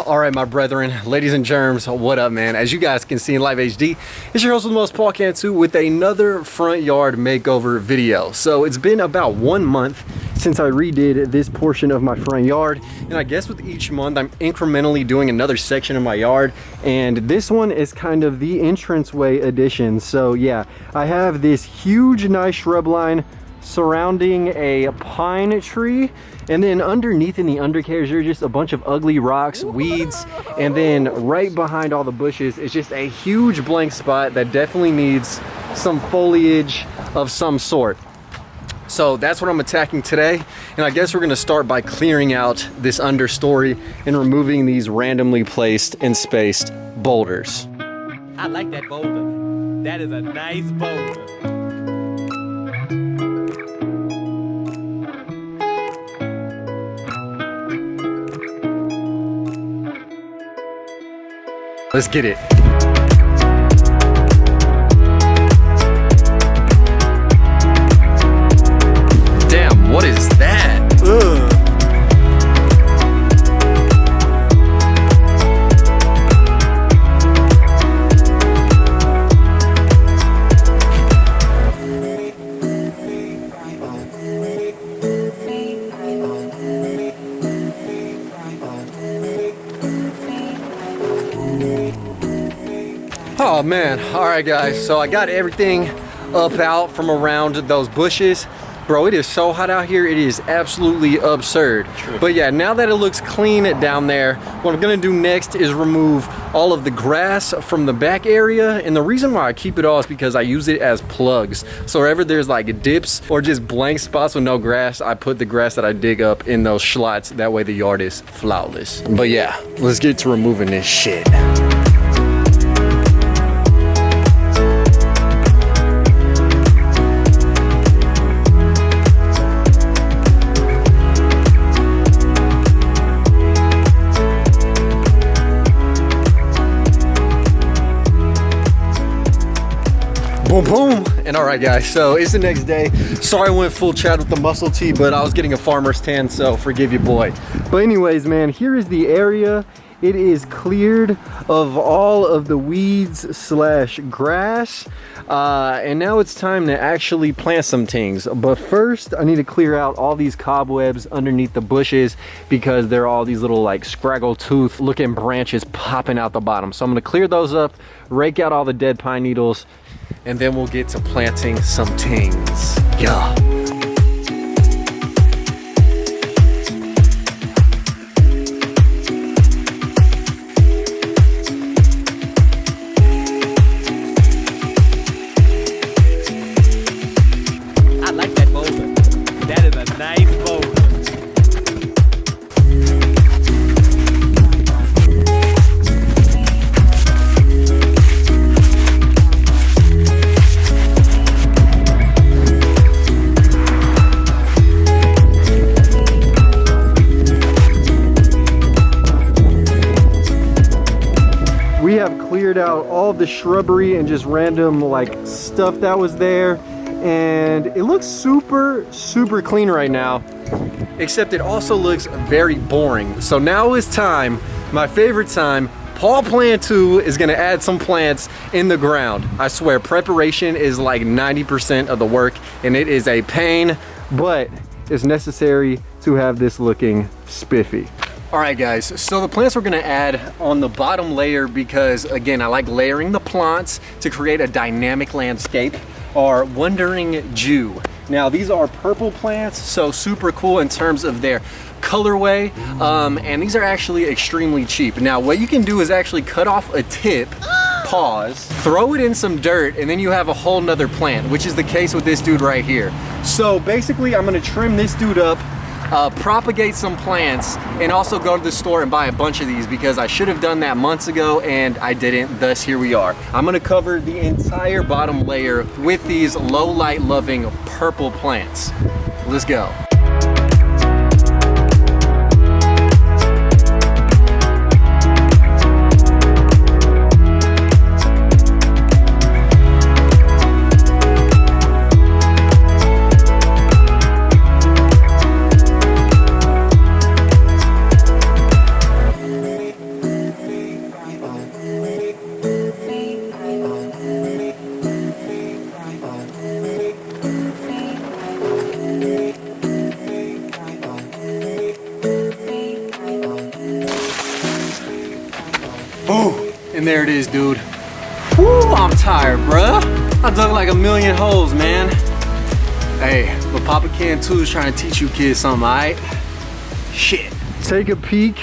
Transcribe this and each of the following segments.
All right, my brethren, ladies and germs, what up, man? As you guys can see in live HD, it's your host with the most, Paul Cantu, with another front yard makeover video. So it's been about 1 month since I redid this portion of my front yard, and I guess with each month I'm incrementally doing another section of my yard, and this one is kind of the entranceway addition. So yeah, I have this huge nice shrub line surrounding a pine tree, and then underneath in the undercarriage there's just a bunch of ugly rocks, weeds, and then right behind all the bushes is just a huge blank spot that definitely needs some foliage of some sort. So that's what I'm attacking today, and I guess we're gonna start by clearing out this understory and removing these randomly placed and spaced boulders. I like that boulder. That is a nice boulder. Let's get it. Damn, what is that? Ugh. Oh man, all right guys, so I got everything up out from around those bushes. Bro, it is so hot out here, it is absolutely absurd. True. But yeah, now that it looks clean down there, what I'm gonna do next is remove all of the grass from the back area. And the reason why I keep it all is because I use it as plugs. So wherever there's like dips or just blank spots with no grass, I put the grass that I dig up in those slots. That way the yard is flawless. But yeah, let's get to removing this shit. Boom, boom. And all right guys, so it's the next day. Sorry I went full Chad with the muscle tee, but I was getting a farmer's tan, so forgive you, boy. But anyways, man, here is the area. It is cleared of all of the weeds slash grass, and now it's time to actually plant some things. But first I need to clear out all these cobwebs underneath the bushes, because there are all these little like scraggle tooth looking branches popping out the bottom. So I'm gonna clear those up, rake out all the dead pine needles, and then we'll get to planting some things. Yeah. I like that boulder. That is a nice boulder. We have cleared out all the shrubbery and just random like stuff that was there, and it looks super clean right now, except it also looks very boring. So now is time, my favorite time. Paul Plant 2 is gonna add some plants in the ground. I swear, preparation is like 90% of the work, and it is a pain, but it's necessary to have this looking spiffy. All right guys, so the plants we're gonna add on the bottom layer, because again, I like layering the plants to create a dynamic landscape, are Wandering Jew. Now these are purple plants, so super cool in terms of their colorway, and these are actually extremely cheap. Now what you can do is actually cut off a tip, pause, throw it in some dirt, and then you have a whole nother plant, which is the case with this dude right here. So basically I'm gonna trim this dude up, propagate some plants, and also go to the store and buy a bunch of these, because I should have done that months ago and I didn't, thus here we are. I'm gonna cover the entire bottom layer with these low light loving purple plants. Let's go. And there it is, dude. Woo, I'm tired, bruh. I dug like a million holes, man. Hey, but Papa Cantu is trying to teach you kids something, alright? Shit. Take a peek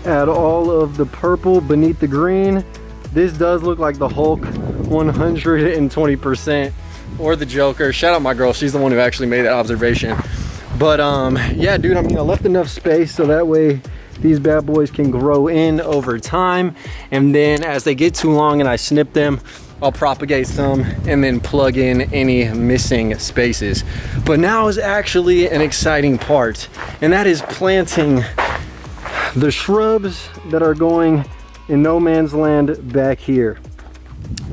at all of the purple beneath the green. This does look like the Hulk 120%, or the Joker. Shout out my girl, she's the one who actually made that observation. But yeah, dude, I mean, I left enough space so that way these bad boys can grow in over time. And then as they get too long and I snip them, I'll propagate some and then plug in any missing spaces. But now is actually an exciting part, and that is planting the shrubs that are going in no man's land back here.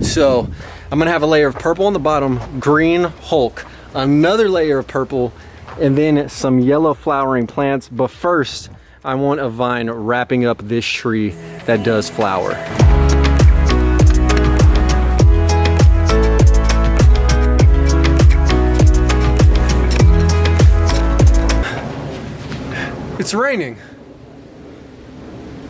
So I'm gonna have a layer of purple on the bottom, green Hulk, another layer of purple, and then some yellow flowering plants. But first, I want a vine wrapping up this tree that does flower. It's raining.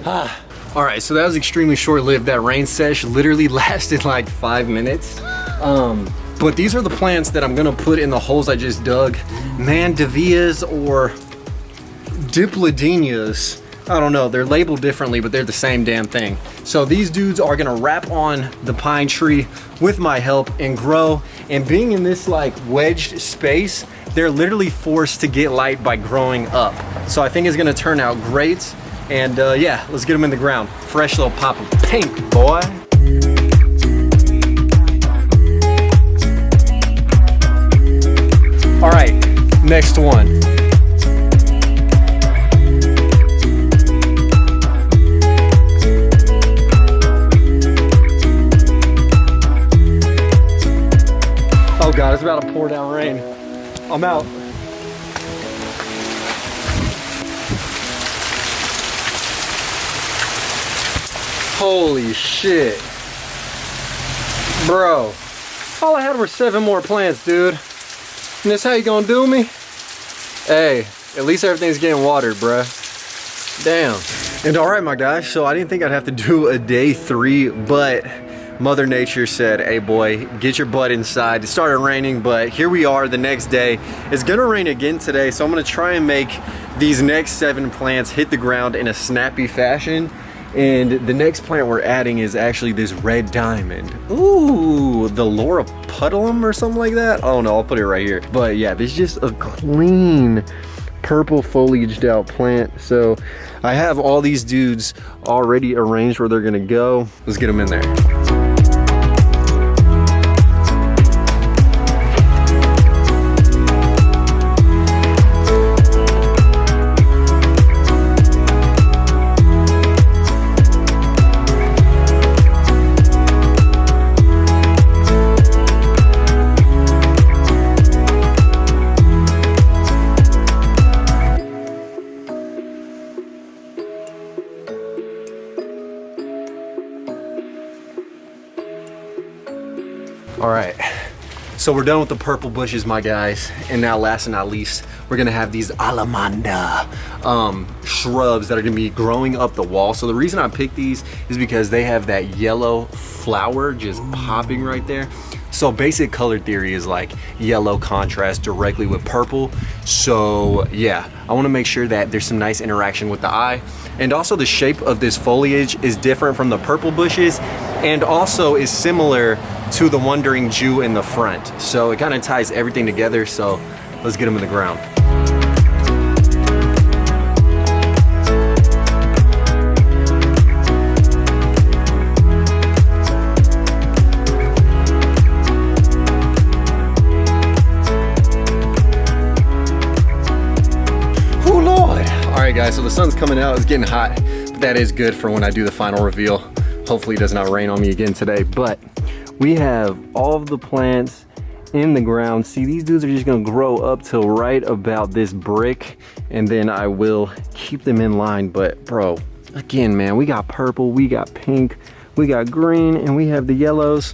All right, so that was extremely short-lived. That rain sesh literally lasted like 5 minutes. But these are the plants that I'm gonna put in the holes I just dug. Mandavias or Diplodenias. I don't know, they're labeled differently, but they're the same damn thing. So these dudes are gonna wrap on the pine tree with my help and grow. And being in this like wedged space, they're literally forced to get light by growing up. So I think it's gonna turn out great. And yeah, let's get them in the ground. Fresh little pop of pink, boy. All right, next one. Oh God, it's about to pour down rain. I'm out. Holy shit. Bro, all I had were 7 more plants, dude. And this how you gonna do me? Hey, at least everything's getting watered, bruh. Damn. And all right, my guys, so I didn't think I'd have to do a day 3, but Mother Nature said, hey boy, get your butt inside. It started raining, but here we are the next day. It's gonna rain again today, so I'm gonna try and make these next 7 plants hit the ground in a snappy fashion. And the next plant we're adding is actually this red diamond. Ooh, the Laura Puddleum or something like that. I don't know, I'll put it right here. But yeah, this is just a clean purple foliaged out plant. So I have all these dudes already arranged where they're gonna go. Let's get them in there. All right, so we're done with the purple bushes, my guys. And now last and not least, we're gonna have these Allamanda shrubs that are gonna be growing up the wall. So the reason I picked these is because they have that yellow flower just popping right there. So basic color theory is like yellow contrast directly with purple. So yeah, I wanna make sure that there's some nice interaction with the eye. And also the shape of this foliage is different from the purple bushes and also is similar to the Wandering Jew in the front. So it kind of ties everything together. So let's get them in the ground. Oh Lord. All right guys, so the sun's coming out, it's getting hot, but that is good for when I do the final reveal. Hopefully it does not rain on me again today, but we have all of the plants in the ground. See, these dudes are just gonna grow up till right about this brick, and then I will keep them in line. But bro, again, man, we got purple, we got pink, we got green, and we have the yellows.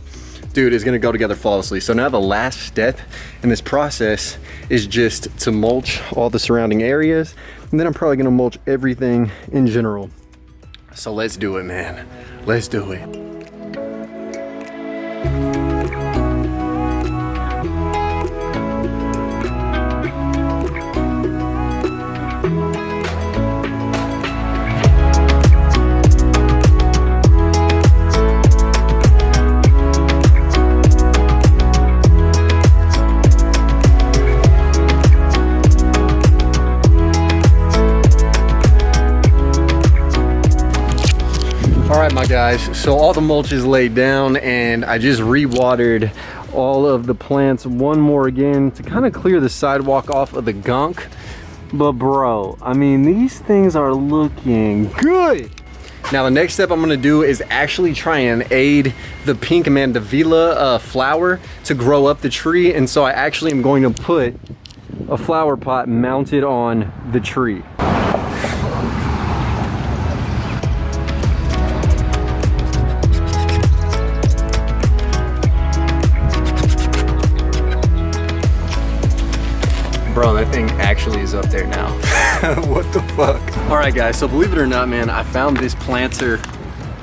Dude, it's gonna go together flawlessly. So now the last step in this process is just to mulch all the surrounding areas, and then I'm probably gonna mulch everything in general. So let's do it, man. Let's do it. Alright my guys, so all the mulch is laid down and I just re-watered all of the plants one more again to kind of clear the sidewalk off of the gunk. But bro, I mean, these things are looking good. Now the next step I'm gonna do is actually try and aid the pink mandevilla flower to grow up the tree, and so I actually am going to put a flower pot mounted on the tree. Bro, that thing actually is up there now. What the fuck? All right, guys, so believe it or not, man, I found this planter,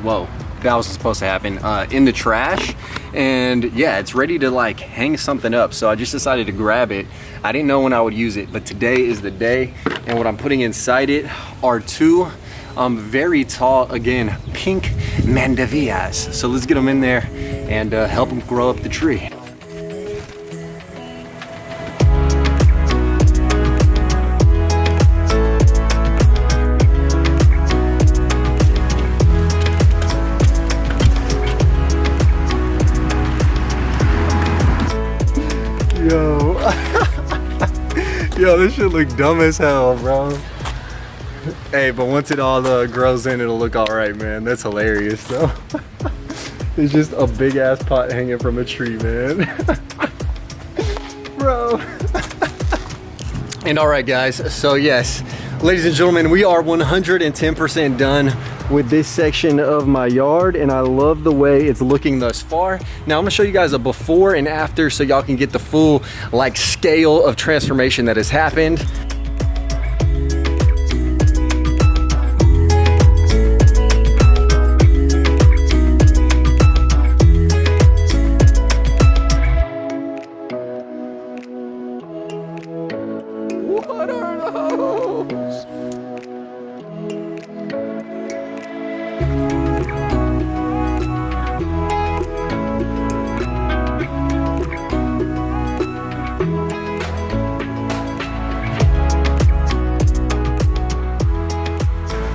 whoa, that was supposed to happen, in the trash. And yeah, it's ready to like hang something up. So I just decided to grab it. I didn't know when I would use it, but today is the day. And what I'm putting inside it are two very tall, again, pink mandevillas. So let's get them in there and help them grow up the tree. Yo, yo, this shit look dumb as hell, bro. Hey, but once it all grows in, it'll look all right, man. That's hilarious, though. It's just a big ass pot hanging from a tree, man. Bro. And all right, guys. So yes, ladies and gentlemen, we are 110% done with this section of my yard, and I love the way it's looking thus far. Now I'm gonna show you guys a before and after so y'all can get the full like scale of transformation that has happened. What are those?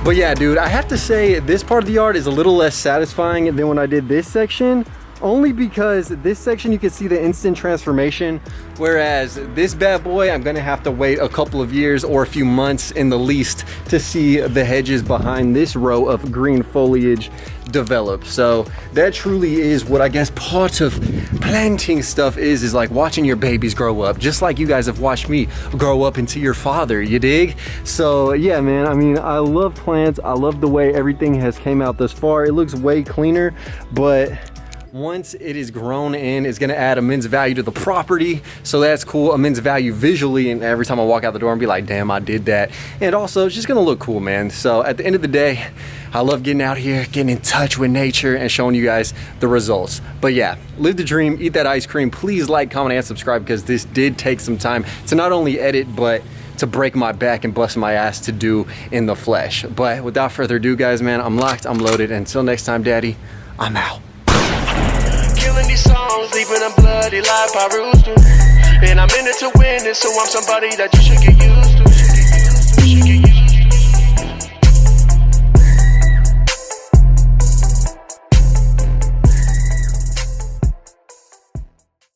But yeah, dude, I have to say this part of the yard is a little less satisfying than when I did this section, only because this section you can see the instant transformation, whereas this bad boy I'm gonna have to wait a couple of years or a few months in the least to see the hedges behind this row of green foliage develop. So that truly is what I guess part of planting stuff is like watching your babies grow up, just like you guys have watched me grow up into your father, you dig? So yeah, man, I mean, I love plants. I love the way everything has came out thus far. It looks way cleaner, but once it is grown in, it's gonna add immense value to the property. So that's cool, immense value visually, and every time I walk out the door and be like, damn, I did that. And also it's just gonna look cool, man. So at the end of the day, I love getting out here, getting in touch with nature and showing you guys the results. But yeah, live the dream, eat that ice cream. Please like, comment, and subscribe, because this did take some time to not only edit, but to break my back and bust my ass to do in the flesh. But without further ado, guys, man, I'm locked, I'm loaded. Until next time, daddy, I'm out. Killing these songs, leaving a bloody life I roost to. And I'm in it to win it, so I'm somebody that you should get used to.